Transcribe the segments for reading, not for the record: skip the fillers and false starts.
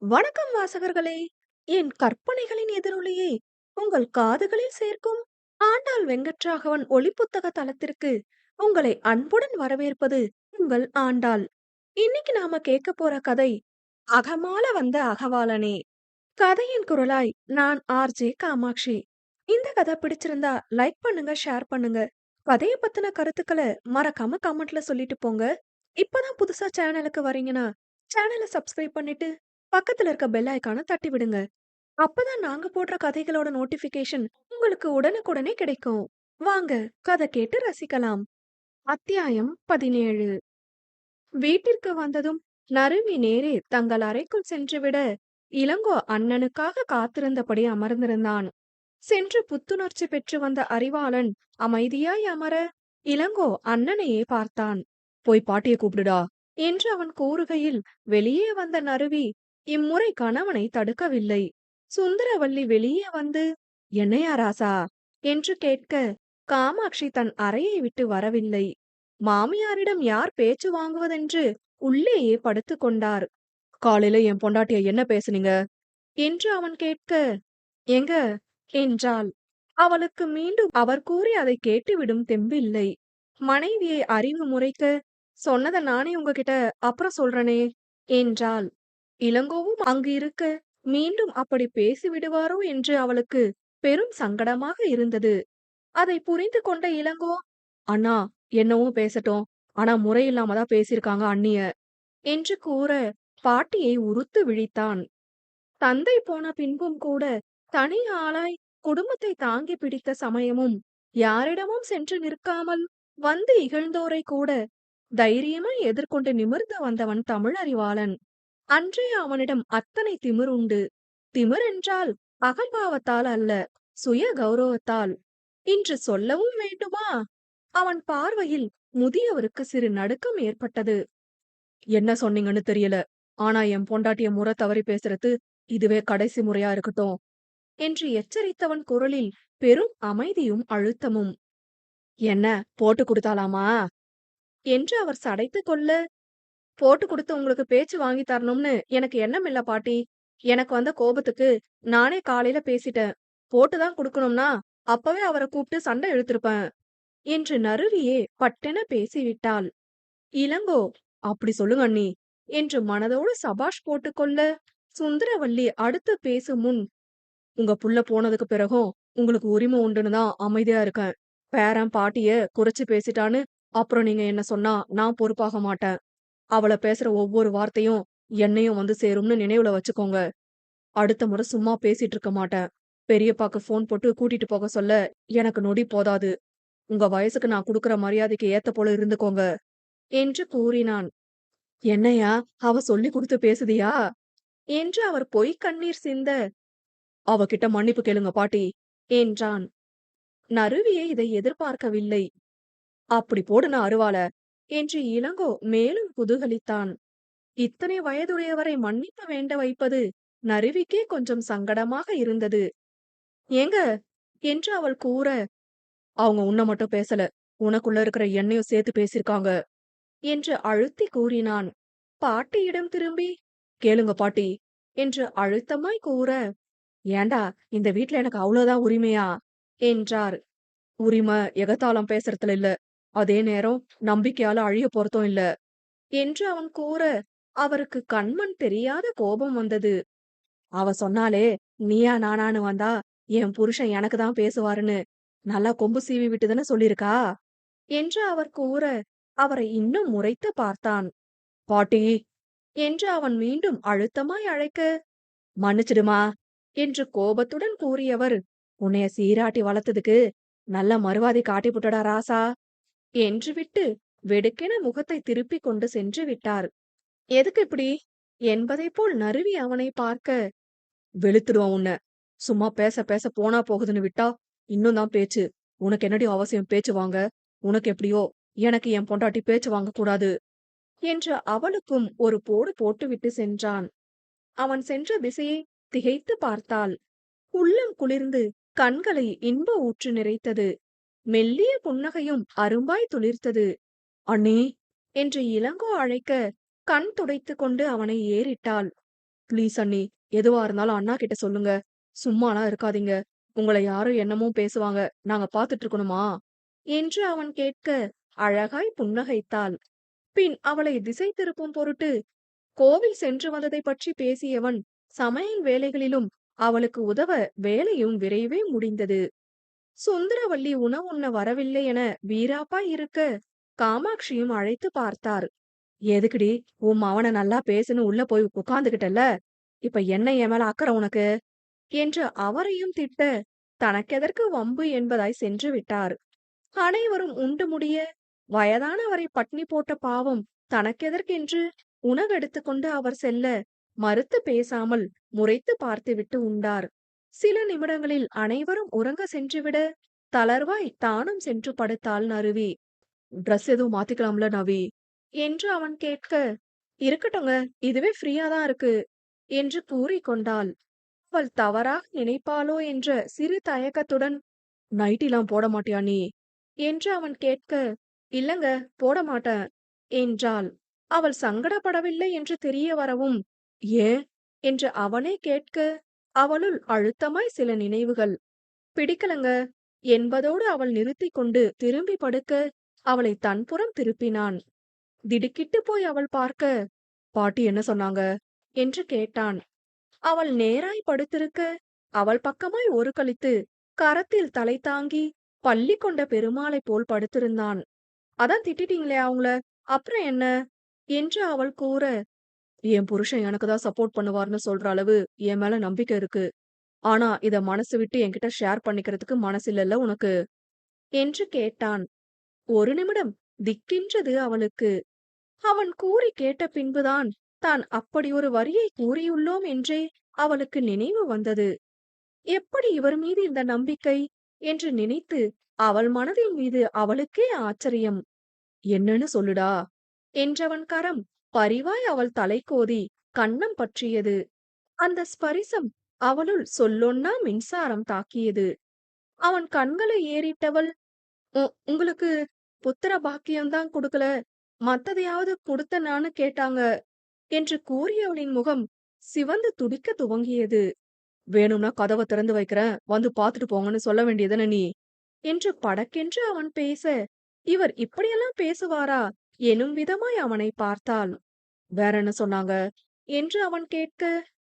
வணக்கம் வாசகர்களே! என் கற்பனைகளின் எதிரொலியை உங்கள் காதுகளில் சேர்க்கும் ஆண்டாள் வெங்கட்ராகவன் ஒலிப்புத்தக தளத்திற்கு உங்களை அன்புடன் வரவேற்பது உங்கள் ஆண்டாள். இன்னைக்கு நாம கேட்க போற கதை அகமால வந்த அகவாளனே. கதையின் குரலாய் நான் ஆர்ஜே காமாட்சி. இந்த கதை பிடிச்சிருந்தா லைக் பண்ணுங்க, ஷேர் பண்ணுங்க. கதைய பத்தின கருத்துக்களை மறக்காம கமெண்ட்ல சொல்லிட்டு போங்க. இப்பதான் புதுசா சேனலுக்கு வரீங்கன்னா சேனலை சப்ஸ்கிரைப் பண்ணிட்டு பக்கத்துல இருக்க பெல் ஐகானை தட்டி விடுங்க. அப்பதான் நாங்க போடுற கதைகளோட நோட்டிபிகேஷன் உங்களுக்கு உடனுக்குடனே கிடைக்கும். வாங்க கதை கேட்டு ரசிக்கலாம். அத்தியாயம் 17. வீட்டிற்கு வந்ததும் நறுவி நேரே தங்கள் அறைக்குள் சென்றுவிட இளங்கோ அண்ணனுக்காக காத்திருந்தபடி அமர்ந்திருந்தான். சென்று புத்துணர்ச்சி பெற்று வந்த அறிவாளன் அமைதியாய் அமர இளங்கோ அண்ணனையே பார்த்தான். போய் பாட்டியை கூப்பிடுடா என்று அவன் கூறுகையில் வெளியே வந்த நறுவி இம்முறை கணவனை தடுக்கவில்லை. சுந்தரவல்லி வெளியே வந்து என்னையா ராசா என்று கேட்க காமாட்சி தன் அறையை விட்டு வரவில்லை. மாமியாரிடம் யார் பேச்சு வாங்குவதென்று உள்ளேயே படுத்துக் கொண்டார். காலையில என் பொண்டாட்டிய என்ன பேசுனீங்க என்று அவன் கேட்க எங்க என்றாள். அவளுக்கு மீண்டும் அவர் கூறி அதை கேட்டுவிடும் தெம்பில்லை. மனைவியை அறிவு முறைக்க சொன்னதை நானே உங்ககிட்ட அப்புறம் சொல்றனே என்றாள். இளங்கோவும் அங்கு இருக்க மீண்டும் அப்படி பேசிவிடுவாரோ என்று அவளுக்கு பெரும் சங்கடமாக இருந்தது. அதை புரிந்து கொண்ட இளங்கோ, அண்ணா என்னவும் பேசட்டும், ஆனா முறையில்லாம தான் பேசியிருக்காங்க அண்ணிய என்று கூற பாட்டியை உறுத்து விழித்தான். தந்தை போன பின்பும் கூட தனி ஆளாய் குடும்பத்தை தாங்கி பிடித்த சமயமும் யாரிடமும் சென்று நிற்காமல் வந்து இகழ்ந்தோரை கூட தைரியமாய் எதிர்கொண்டு நிமிர்ந்து வந்தவன் தமிழறிவாளன். அன்றே அவனிடம் அத்தனை திமிருண்டு. திமிரென்றால் அகம்பாவத்தால் அல்ல, சுய கௌரவத்தால். இன்று சொல்லவும் வேண்டுமா? அவன் பார்வையில் முதியவருக்கு சிறு நடுக்கம் ஏற்பட்டது. என்ன சொன்னீங்கன்னு தெரியல, ஆனா என் பொண்டாட்டிய முறை தவறி பேசுறது இதுவே கடைசி முறையா இருக்கட்டும் என்று எச்சரித்தவன் குரலில் பெரும் அமைதியும் அழுத்தமும். என்ன போட்டு கொடுத்தாலாமா என்று அவர் சடைத்து கொள்ள, போட்டு கொடுத்து உங்களுக்கு பேச்சு வாங்கி தரணும்னு எனக்கு எண்ணம் இல்ல பாட்டி. எனக்கு வந்த கோபத்துக்கு நானே காலையில பேசிட்டேன். போட்டுதான் கொடுக்கணும்னா அப்பவே அவரை கூப்பிட்டு சண்டை இழுத்திருப்பேன் என்று நறுவியே பட்டென பேசிவிட்டாள். இளங்கோ அப்படி சொல்லுங்க அண்ணி என்று மனதோடு சபாஷ் போட்டுக்கொள்ள சுந்தரவல்லி அடுத்து பேசும் முன், உங்க புள்ள போனதுக்கு பிறகும் உங்களுக்கு உரிமை உண்டுன்னு தான் அமைதியா இருக்கேன். பேரன் பாட்டிய குறைச்சு பேசிட்டான்னு அப்புறம் நீங்க என்ன சொன்னா நான் பொறுப்பாக மாட்டேன். அவள பேசுற ஒவ்வொரு வார்த்தையும் என்னையும் வந்து சேரும்னு நினைவுல வச்சுக்கோங்க. அடுத்த முறை சும்மா பேசிட்டு இருக்க மாட்டேன். பெரியப்பாக்கு போன் போட்டு கூட்டிட்டு போக சொல்ல எனக்கு நொடி போதாது. உங்க வயசுக்கு நான் குடுக்கற மரியாதைக்கு ஏத்த போல இருந்துக்கோங்க என்று கூறினான். என்னையா அவ சொல்லி கொடுத்து பேசுதியா என்று அவர் பொய் கண்ணீர் சிந்த, அவகிட்ட மன்னிப்பு கேளுங்க பாட்டி என்றான். நறுவியை இதை எதிர்பார்க்கவில்லை. அப்படி போடுன அருவாள என்று இளங்கோ மேலும் குதூகலித்தான். இத்தனை வயதுடையவரை மன்னிப்பு வேண்ட வைப்பது நறுவிக்கே கொஞ்சம் சங்கடமாக இருந்தது. ஏங்க என்று அவள் கூற, அவங்க உன்னை மட்டும் பேசல, உனக்குள்ள இருக்கிற என்னையும் சேர்த்து பேசிருக்காங்க என்று அழுத்தி கூறினான். பாட்டியிடம் திரும்பி, கேளுங்க பாட்டி என்று அழுத்தமாய் கூற, ஏண்டா இந்த வீட்ல எனக்கு அவ்வளவுதான் உரிமையா என்றார். உரிமை எகத்தாளம் பேசுறதுல இல்ல, அதே நேரம் நம்பிக்கையால அழிய போறதும் இல்ல என்று அவன் கூற அவருக்கு கண்மண் தெரியாத கோபம் வந்தது. அவ சொன்னாலே நீயா நானான்னு வந்தா என் புருஷன் எனக்கு தான் பேசுவாருன்னு நல்லா கொம்பு சீவி விட்டுதானே சொல்லிருக்கா என்று அவர் கூற அவரை இன்னும் முறைத்து பார்த்தான். பாட்டி என்று அவன் மீண்டும் அழுத்தமாய் அழைக்க, மன்னிச்சிடுமா என்று கோபத்துடன் கூறியவர், உன்னைய சீராட்டி வளர்த்ததுக்கு நல்ல மறுவாதி காட்டி புட்டடா ராசா என்று விட்டு வெடுக்கென முகத்தை திருப்பிக் கொண்டு சென்று விட்டார். எதுக்கு இப்படி என்பதை போல் நறுவி அவனை பார்க்க, வெளுத்துடுவான் உன்ன. சும்மா பேச பேச போனா போகுதுன்னு விட்டா இன்னும் தான் பேச்சு. உனக்கு என்னடி அவசியம் பேச்சு வாங்க? உனக்கு எப்படியோ, எனக்கு என் பொண்டாட்டி பேச்சு வாங்க கூடாது என்று அவளுக்கும் ஒரு போடு போட்டுவிட்டு சென்றான். அவன் சென்ற திசையை திகைத்து பார்த்தாள். உள்ளம் குளிர்ந்து கண்களை இன்ப ஊற்று நிறைத்தது. மெல்லிய புன்னகையும் அரும்பாய் துளிர்த்தது. அண்ணி என்று இளங்கோ அழைக்க கண் துடைத்து கொண்டு அவனை ஏறிட்டாள். ப்ளீஸ் அண்ணி, எதுவா இருந்தாலும் அண்ணா கிட்ட சொல்லுங்க. சும்மாலாம் இருக்காதீங்க. உங்கள யாரும் என்னமோ பேசுவாங்க. நாங்க பாத்துட்டு இருக்கணுமா? என்று அவன் கேட்க, அழகாய் புன்னகைத்தாள். பின் அவளை திசை திருப்பும் பொருட்டு கோவில் சென்று வந்ததைப் பற்றி பேசியவன் சமையல் வேலைகளிலும் அவளுக்கு உதவ வேலையும் விரைவே முடிந்தது. சுந்தரவல்லி உணவுண்ண வரவில்லை என வீராப்பாய் இருக்க காமாட்சியும் அழைத்து பார்த்தார். எதுக்குடி உன் மவன நல்லா பேசுன்னு உள்ள போய் உட்கார்ந்துகிட்டல்ல, இப்ப என்ன என் மேல அக்கறை உனக்கு என்று அவரையும் திட்ட தனக்கெதற்கு வம்பு என்பதாய் சென்று விட்டார். அனைவரும் உண்டு முடிய வயதானவரை பட்னி போட்ட பாவம் தனக்கெதற்கென்று உணவெடுத்துக் கொண்டு அவர் செல்ல மறுத்து பேசாமல் முறைத்து பார்த்துவிட்டு உண்டார். சில நிமிடங்களில் அனைவரும் உறங்க சென்றுவிட தளர்வாய் தானும் சென்று படுத்தாள் நறுவி. ட்ரெஸ் எதுவும் மாத்திக்கலாம்ல நவி என்று அவன் கேட்க, இருக்கட்டுங்க, இதுவே ஃப்ரீயா தான் இருக்கு என்று கூறிக்கொண்டாள். அவள் தவறாக நினைப்பாளோ என்ற சிறு தயக்கத்துடன், நைட்டிலாம் போட மாட்டியா நீ என்று அவன் கேட்க, இல்லங்க, போட மாட்டேன் என்றாள். அவள் சங்கடப்படவில்லை என்று தெரிய வரவும், ஏன் என்று அவனே கேட்க, அவளுள் அழுத்தமாய் சில நினைவுகள். பிடிக்கலங்க என்பதோடு அவள் நிறுத்திக் கொண்டு திரும்பி படுக்க அவளை தன்புறம் திருப்பினான். திடுக்கிட்டு போய் அவள் பார்க்க, பாட்டி என்ன சொன்னாங்க என்று கேட்டான். அவள் நேராய் படுத்திருக்க அவள் பக்கமாய் ஒரு கழித்து கரத்தில் தலை தாங்கி பள்ளி கொண்ட பெருமாளைப் போல் படுத்திருந்தான். அதான் திட்டிட்டீங்களே அவங்கள, அப்புறம் என்ன என்று அவள் கூற, என் புருஷன் எனக்கு தான் சப்போர்ட் பண்ணுவார்னு சொல்ற அளவு என் மேல நம்பிக்கை இருக்கு. ஆனா இத மனசு விட்டு என்கிட்ட ஷேர் பண்ணிக்கிறதுக்கு மனசு இல்லல்ல உனக்கு என்று கேட்டான். ஒரு நிமிடம் திக்கின்றது அவளுக்கு. அவன் கூறி கேட்ட பின்புதான் தான் அப்படி ஒரு வரியை கூறியுள்ளோம் என்றே அவளுக்கு நினைவு வந்தது. எப்படி இவர் மீது இந்த நம்பிக்கை என்று நினைத்து அவள் மனதின் மீது அவளுக்கே ஆச்சரியம். என்னன்னு சொல்லுடா என்றவன் கரம் பரிவாய் அவள் தலை கோதி கன்னம் பற்றியது. அந்த ஸ்பரிசம் அவளுள் சொல்லொன்னா மின்சாரம் தாக்கியது. அவன் கண்களை ஏறிட்டவள், உங்களுக்கு புத்திர பாக்கியம்தான் கொடுக்கல, மத்ததையாவது கொடுத்தனான்னு கேட்டாங்க என்று கூறியவளின் முகம் சிவந்து துடிக்க துவங்கியது. வேணும்னா கதவை திறந்து வைக்கிறேன், வந்து பாத்துட்டு போங்கன்னு சொல்ல வேண்டியதுதானே நீ என்று படக்கென்று அவன் பேச, இவர் இப்படியெல்லாம் பேசுவாரா எனும் விதமாய் அவனை பார்த்தாள். வேற என்ன சொன்னாங்க என்று அவன் கேட்க,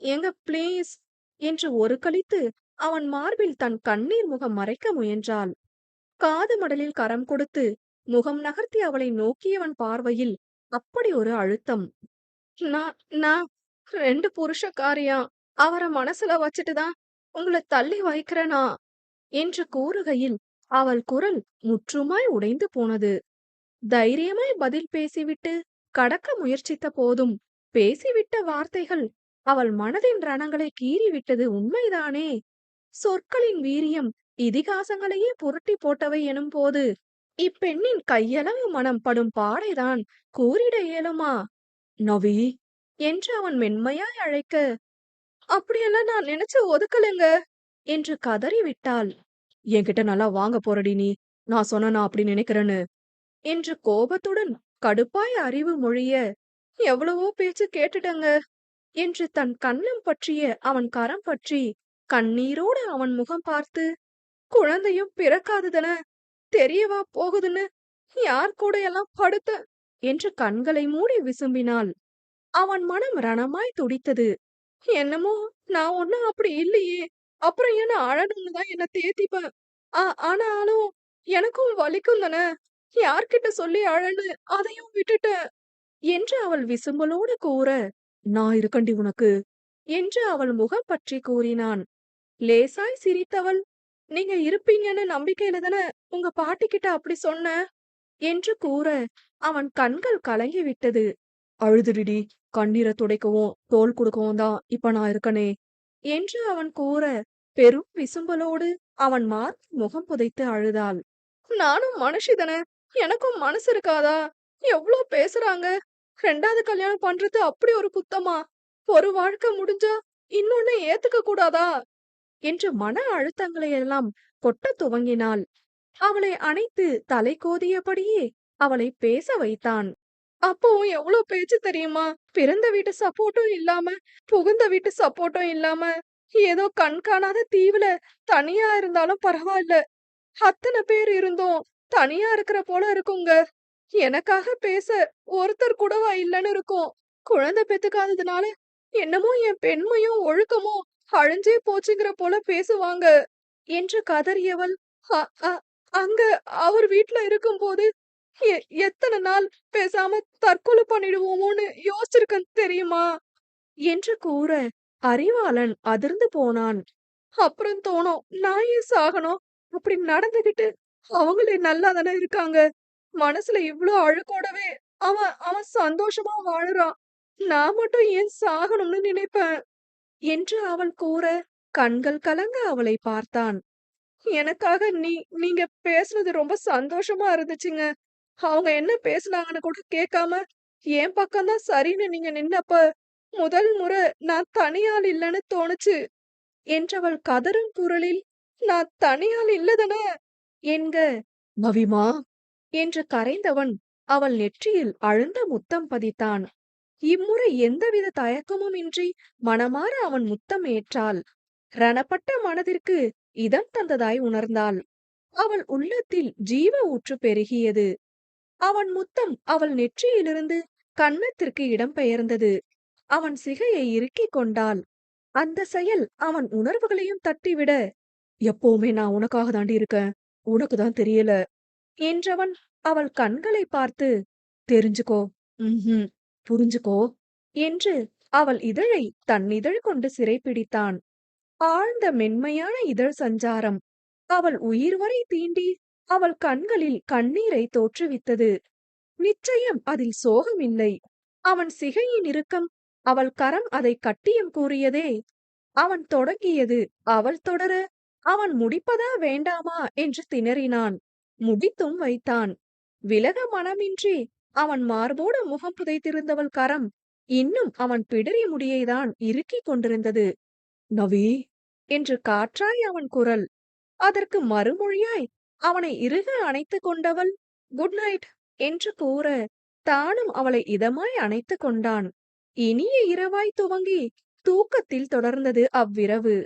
ஏங்க ப்ளீஸ் என்று ஒரு கழித்து அவன் மார்பில் தன் கண்ணீர் முகம் மறைக்க முயன்றாள். காது மடலில் கரம் கொடுத்து முகம் நகர்த்தி அவளை நோக்கியவன் பார்வையில் அப்படி ஒரு அழுத்தம். நான் நான் 2 புருஷக்காரியாம். அவர மனசுல வச்சுட்டுதான் உங்கள தள்ளி வைக்கிறேனா என்று கூறுகையில் அவள் குரல் முற்றுமாய் உடைந்து போனது. தைரியமாய் பதில் பேசிவிட்டு கடக்க முயற்சித்த போதும் பேசிவிட்ட வார்த்தைகள் அவள் மனதின் ரணங்களை கீறிவிட்டது உண்மைதானே. சொற்களின் வீரியம் இதிகாசங்களையே புரட்டி போட்டவை எனும் போது இப்பெண்ணின் கையளவு மனம் படும் பாடைதான் கூறிட இயலுமா? நவி என்று அவன் மென்மையாய் அழைக்க, அப்படியெல்லாம் நான் நினைச்சு ஒதுக்கலைங்க என்று கதறிவிட்டாள். என்கிட்ட நல்லா வாங்க போறடி நீ, நான் சொன்ன நான் அப்படி நினைக்கிறேன்னு என்று கோபத்துடன் கடுப்பாய் அறிவு மொழிய, எவ்வளவோ பேச்சு கேட்டுட்டங்க என்று தன் கன்னம் பற்றிய அவன் கரம் பற்றி கண்ணீரோடு அவன் முகம் பார்த்து, குழந்தையும் பிறக்காததன தெரியவா போகுதுன்னு யார் கூட எல்லாம் படுத்த என்று கண்களை மூடி விசும்பினாள். அவன் மனம் ரணமாய் துடித்தது. என்னமோ நான் ஒண்ணும் அப்படி இல்லையே, அப்புறம் ஏன்னா அழணும்னு தான் என்ன தேத்திப்பேன். ஆனாலும் எனக்கும் வலிக்கும் தானே, யார்கிட்ட சொல்லி அழன்னு அதையும் விட்டுட்டேன் என்று அவள் விசும்பலோடு கூற, நான் இருக்கண்டி உனக்கு என்று அவள் முகம் பற்றி கூறினான். லேசாய் சிரித்தவள், நீங்க இருப்பீங்கன்னு நம்பிக்கையில தானே உங்க பாட்டி கிட்ட அப்படி சொன்ன என்று கூற அவன் கண்கள் கலங்கி விட்டது. அழுதுடிடி, கண்ணீரை துடைக்கவும் தோல் கொடுக்கவும் தான் இப்ப நான் இருக்கனே என்று அவன் கூற பெரும் விசும்பலோடு அவன் முகம் புதைத்து அழுதாள். நானும் மனுஷிதானே, எனக்கும் மனசு இருக்காதா? எவ்ளோ பேசுறாங்க. 2வது கல்யாணம் பண்றது அப்படி ஒரு குத்தமா? ஒரு வாழ்க்கை முடிஞ்சா இன்னொன்னு ஏத்துக்க கூடாதா என்று மன அழுத்தங்களை எல்லாம் கொட்டத் துவங்கினாள். அவளை அணைத்து தலை கோதியபடியே அவளை பேச வைத்தான். அப்பவும் எவ்ளோ பேச்சு தெரியுமா? பிறந்த வீட்டு சப்போர்ட்டும் இல்லாம, புகுந்த வீட்டு சப்போர்ட்டும் இல்லாம, ஏதோ கண் காணாத தீவுல தனியா இருந்தாலும் பரவால்ல. அத்தன பேர் இருந்தும் தனியா இருக்கிற போல இருக்குங்க. எனக்காக பேச ஒருத்தர் கூடவா இல்லன்னு இருக்கும். குழந்தை பெத்துக்காததுனால என்னமோ என் பெண்மையும், ஒழுக்கமும் அழிஞ்சே போச்சுங்கிற போல பேசுவாங்க. என்று கதறியவள், அ அ அங்க அவர் வீட்ல இருக்கும்போது எ எத்தன நாள் பேசாம தற்கொலை பண்ணிடுவோமோன்னு யோசிச்சிருக்கேன் தெரியுமா? என்று கூற, அறிவாளன் அதிர்ந்து போனான். அப்புறம் தோணும், நான் ஏன் சாகணும்? அப்படி நடந்துகிட்டு அவங்களே நல்லா தானே இருக்காங்க. மனசுல இவ்ளோ அழுக்கோடவே அவன் அவன் சந்தோஷமா வாழுறான். நான் மட்டும் ஏன் சாகணும்னு நினைப்பேன். என்று அவள் கூற, கண்கள் கலங்க அவளை பார்த்தான். எனக்காக நீங்க பேசுனது ரொம்ப சந்தோஷமா இருந்துச்சுங்க. அவங்க என்ன பேசுனாங்கன்னு கூட கேட்காம, என் பக்கம் தான் சரின்னு நீங்க நின்னப்ப, முதல் முறை நான் தனியாள் இல்லன்னு தோணுச்சு. என்றவள் கதறும் குரலில், நான் தனியாள் இல்ல தான என்க. "பவிமா" என்று கரைந்தவன் அவள் நெற்றியில் அழுந்த முத்தம் பதித்தான். இம்முறை எந்தவித தயக்கமும் இன்றி மனமார அவன் முத்தம் ஏற்றாள். ரணப்பட்ட மனதிற்கு இதம் தந்ததாய் உணர்ந்தாள். அவள் உள்ளத்தில் ஜீவ ஊற்று பெருகியது. அவன் முத்தம் அவள் நெற்றியிலிருந்து கன்னத்திற்கு இடம்பெயர்ந்தது. அவன் சிகையை இறுக்கிக் கொண்டாள். அந்த செயல் அவன் உணர்வுகளையும் தட்டிவிட, எப்பவுமே நான் உனக்காக தாண்டி இருக்கேன். உனக்கு தான் தெரியல. என்றவன் அவள் கண்களை பார்த்து, தெரிஞ்சுக்கோ. ம்ஹும். புரிஞ்சுக்கோ. என்று அவள் இதழை தன் இதழ் கொண்டு சிறைப்பிடித்தான். ஆழ்ந்த மென்மையான இதழ் சஞ்சாரம் அவள் உயிர் வரை தீண்டி அவள் கண்களில் கண்ணீரை தோற்றுவித்தது. நிச்சயம் அதில் சோகமில்லை. அவன் சிகையின் இறுக்கம், அவள் கரம் அதை கட்டியம் கூறியதே. அவன் தொடங்கியது, அவள் தொடர, அவன் முடிப்பதா வேண்டாமா என்று திணறினான். முடித்தும் வைத்தான். விலக மனமின்றி அவன் மார்போடு முகம் புதைத்திருந்தவள் கரம் இன்னும் அவன் பிடரி முடியைதான் இறுக்கிக் கொண்டிருந்தது. "நவி" என்று காற்றாய் அவன் குரல். அதற்கு மறுமொழியாய் அவனை இறுக அணைத்துக் கொண்டவள், "குட் நைட்" என்று கூற, தானும் அவளை இதமாய் அணைத்துக் கொண்டான். இனிய இரவாய் துவங்கி தூக்கத்தில் தொடர்ந்தது அவ்விரவு.